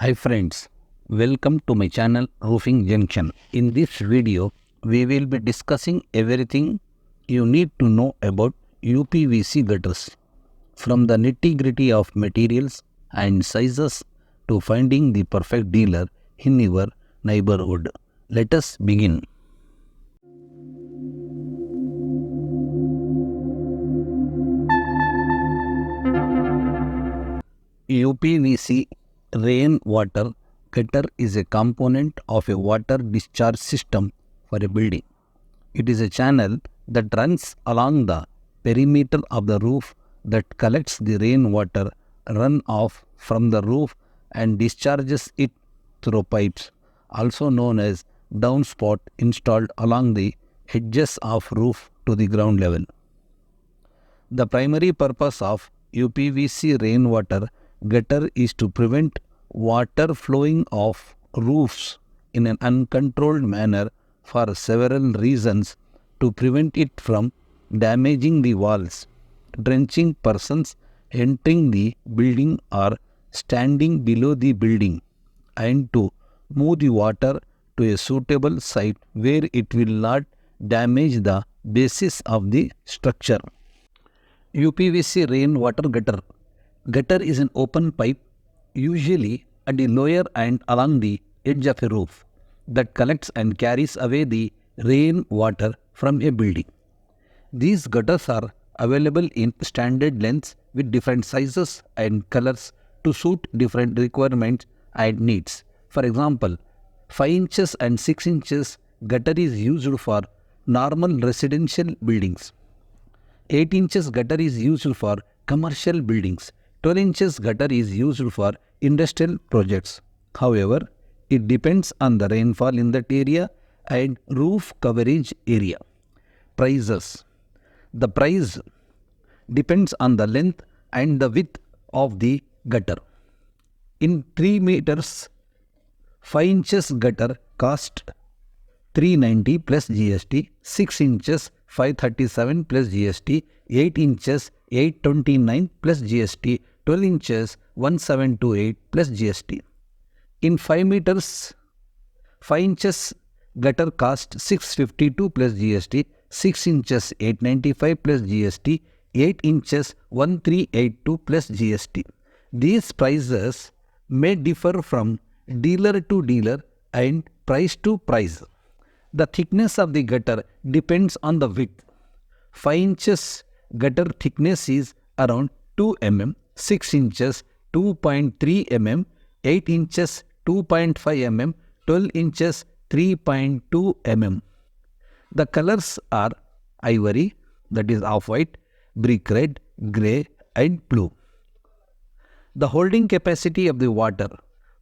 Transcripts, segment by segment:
Hi friends, welcome to my channel Roofing Junction. In this video, we will be discussing everything you need to know about UPVC gutters, from the nitty-gritty of materials and sizes to finding the perfect dealer in your neighborhood. Let us begin. UPVC rainwater gutter is a component of a water discharge system for a building. It is a channel that runs along the perimeter of the roof that collects the rainwater runoff from the roof and discharges it through pipes, also known as downspout, installed along the edges of roof to the ground level. The primary purpose of UPVC rainwater gutter is to prevent water flowing off roofs in an uncontrolled manner for several reasons: to prevent it from damaging the walls, drenching persons entering the building or standing below the building, and to move the water to a suitable site where it will not damage the basis of the structure. UPVC rainwater gutter. Gutter is an open pipe, usually at the lower and along the edge of a roof, that collects and carries away the rainwater from a building. These gutters are available in standard lengths with different sizes and colors to suit different requirements and needs. For example, 5 inches and 6 inches gutter is used for normal residential buildings. 8 inches gutter is used for commercial buildings. 12 inches gutter is used for industrial projects. However, it depends on the rainfall in that area and roof coverage area. Prices. The price depends on the length and the width of the gutter. In 3 meters, 5 inches gutter cost 390 plus GST, 6 inches 537 plus GST, 8 inches 829 plus GST, 12 inches 1728 plus GST. In 5 meters, 5 inches gutter cost 652 plus GST, 6 inches 895 plus GST, 8 inches 1382 plus GST. These prices may differ from dealer to dealer and price to price. The thickness of the gutter depends on the width. 5 inches gutter thickness is around 2 mm, 6 inches 2.3 mm, 8 inches 2.5 mm, 12 inches 3.2 mm. The colors are ivory, that is off-white, brick red, grey and blue. The holding capacity of the water.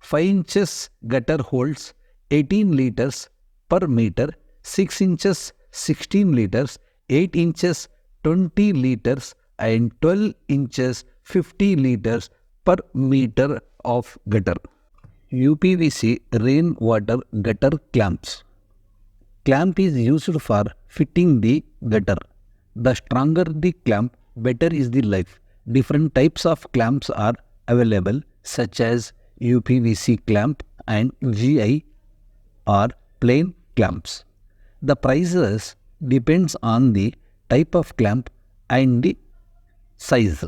5 inches gutter holds 18 liters per meter, 6 inches 16 liters, 8 inches 20 liters and 12 inches 50 liters per meter of gutter. UPVC rainwater gutter clamps. Clamp is used for fitting the gutter. The stronger the clamp, better is the life. Different types of clamps are available, such as UPVC clamp and GI or plain clamps. The prices depends on the type of clamp and the size.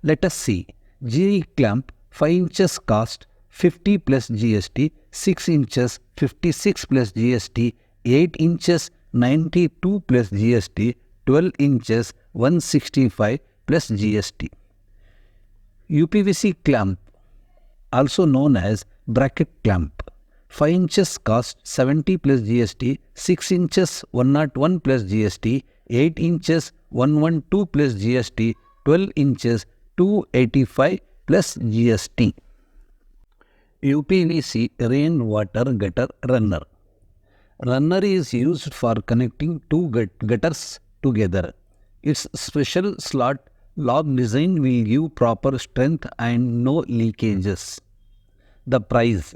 Let us see. GI clamp 5 inches cost 50 plus GST, 6 inches 56 plus GST, 8 inches 92 plus GST, 12 inches 165 plus GST. UPVC clamp, also known as bracket clamp. 5 inches cost 70 plus GST, 6 inches 101 plus GST, 8 inches 112 plus GST, 12 inches 285 plus GST. UPVC rainwater gutter runner. Runner is used for connecting two gutters together. Its special slot lock design will give proper strength and no leakages. The price.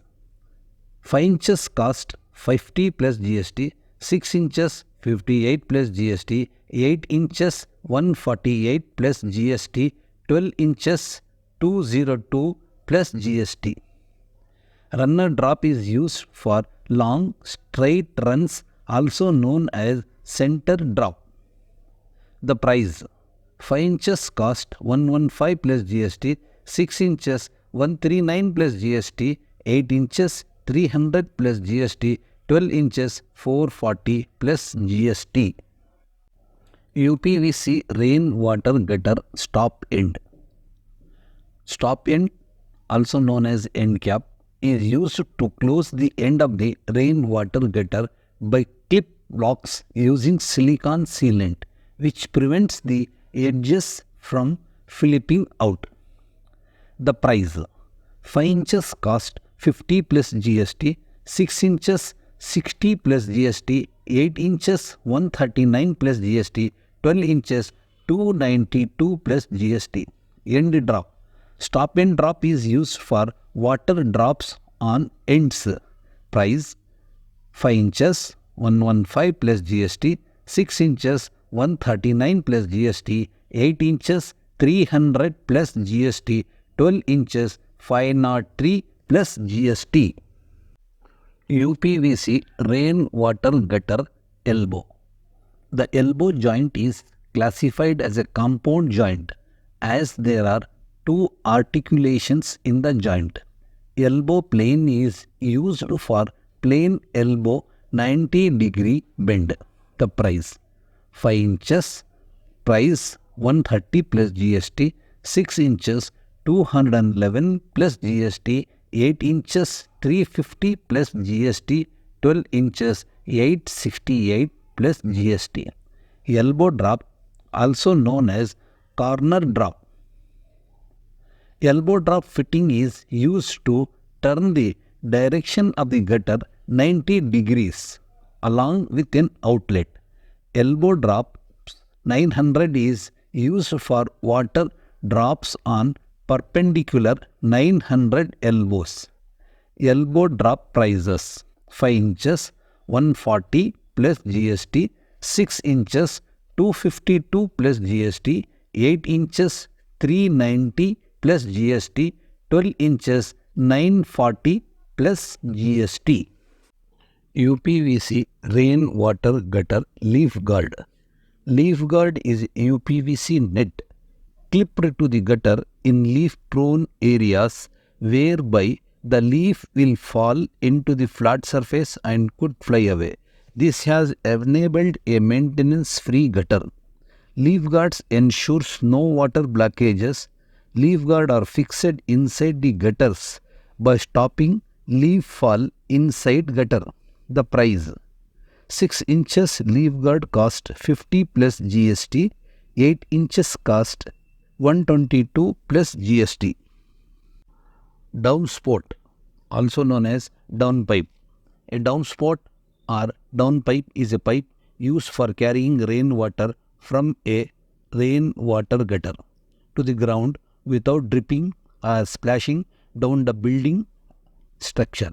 5 inches cost 50 plus GST, 6 inches 58 plus GST, 8 inches 148 plus GST, 12 inches 202 plus GST. Runner drop is used for long straight runs, also known as center drop. The price: 5 inches cost 115 plus GST, 6 inches 139 plus GST, 8 inches 300 plus GST, 12 inches 440 plus GST. UPVC rainwater gutter stop end. Stop end, also known as end cap, is used to close the end of the rainwater gutter by clip locks using silicone sealant, which prevents the edges from flipping out. The price: 5 inches cost 50 plus GST, 6 inches 60 plus GST, 8 inches 139 plus GST, 12 inches 292 plus GST. End drop. Stop end drop is used for water drops on ends. Price: 5 inches 115 plus GST, 6 inches 139 plus GST, 8 inches 300 plus GST, 12 inches 503 plus GST. UPVC rainwater gutter elbow. The elbow joint is classified as a compound joint as there are two articulations in the joint. Elbow plane is used for plain elbow 90-degree bend. The price: 5 inches, price 130 plus GST, 6 inches 211 plus GST, 8 inches 350 plus GST, 12 inches 868 plus GST. Elbow drop, also known as corner drop. Elbow drop fitting is used to turn the direction of the gutter 90 degrees along with an outlet. Elbow drop 900 is used for water drops on perpendicular 900 elbows. Elbow drop prices: 5 inches 140 plus GST, 6 inches 252 plus GST, 8 inches 390 plus GST, 12 inches 940 plus GST. UPVC rainwater gutter leaf guard. Leaf guard is UPVC net clipped to the gutter in leaf-prone areas whereby the leaf will fall into the flat surface and could fly away. This has enabled a maintenance-free gutter. Leaf guards ensures no water blockages. Leaf guards are fixed inside the gutters by stopping leaf fall inside gutter. The price: 6 inches leaf guard cost 50 plus GST, 8 inches cost 122 plus GST. Downspout, also known as downpipe. A downspout or downpipe is a pipe used for carrying rainwater from a rainwater gutter to the ground without dripping or splashing down the building structure.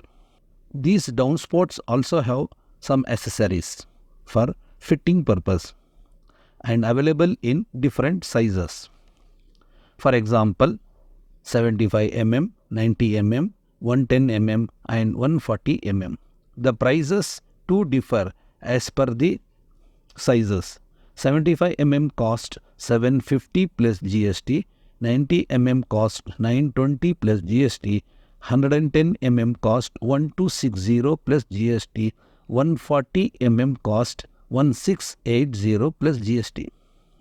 These downspouts also have some accessories for fitting purpose and available in different sizes. For example, 75 mm, 90 mm, 110 mm and 140 mm. The prices too differ as per the sizes. 75 mm cost 750 plus GST, 90 mm cost 920 plus GST, 110 mm cost 1260 plus GST, 140 mm cost 1680 plus GST.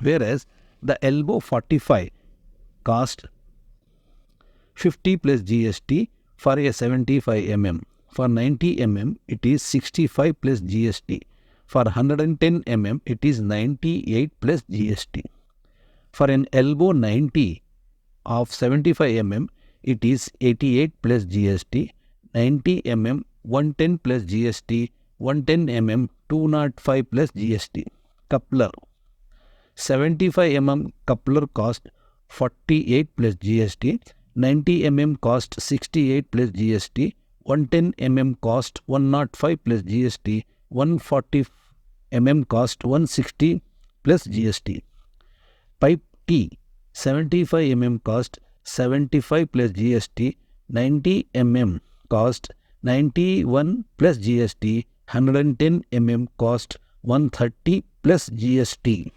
Whereas the elbow 45 cost 50 plus GST for a 75 mm. For 90 mm it is 65 plus GST. For 110 mm it is 98 plus GST. For an elbow 90 of 75 mm it is 88 plus GST, 90 mm 110 plus GST, 110 mm 205 plus GST. Coupler 75 mm coupler cost 48 plus GST, 90 mm cost 68 plus GST, 110 mm cost 105 plus GST, 140 mm cost 160 plus GST. Pipe T 75 mm cost 75 plus GST, 90 mm cost 91 plus GST, 110 cost 130 plus GST.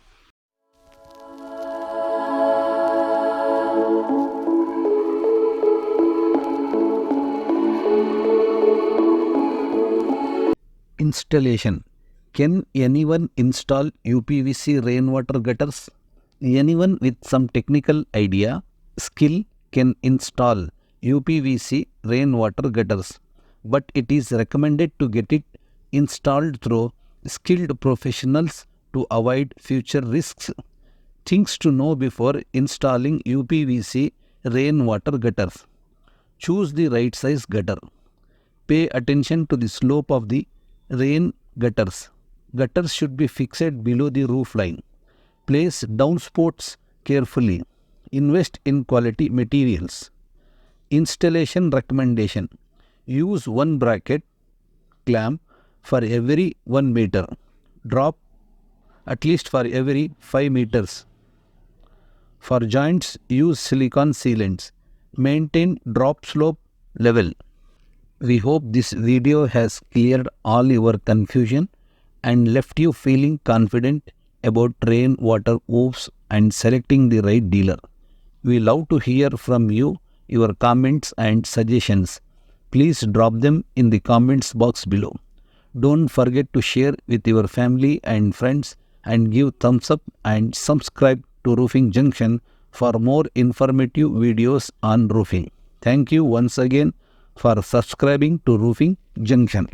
Installation. Can anyone install UPVC rainwater gutters? Anyone with some technical idea, skill can install UPVC rainwater gutters, but it is recommended to get it installed through skilled professionals to avoid future risks. Things to know before installing UPVC rainwater gutters. Choose the right size gutter. Pay attention to the slope of the rain gutters. Gutters should be fixed below the roof line. Place downspouts carefully. Invest in quality materials. Installation recommendation. Use one bracket clamp for every 1 meter. Drop at least for every 5 meters. For joints, use silicone sealants. Maintain drop slope level. We hope this video has cleared all your confusion and left you feeling confident about rainwater roofs and selecting the right dealer. We love to hear from you, your comments and suggestions. Please drop them in the comments box below. Don't forget to share with your family and friends and give thumbs up and subscribe to Roofing Junction for more informative videos on roofing. Thank you once again for subscribing to Roofing Junction.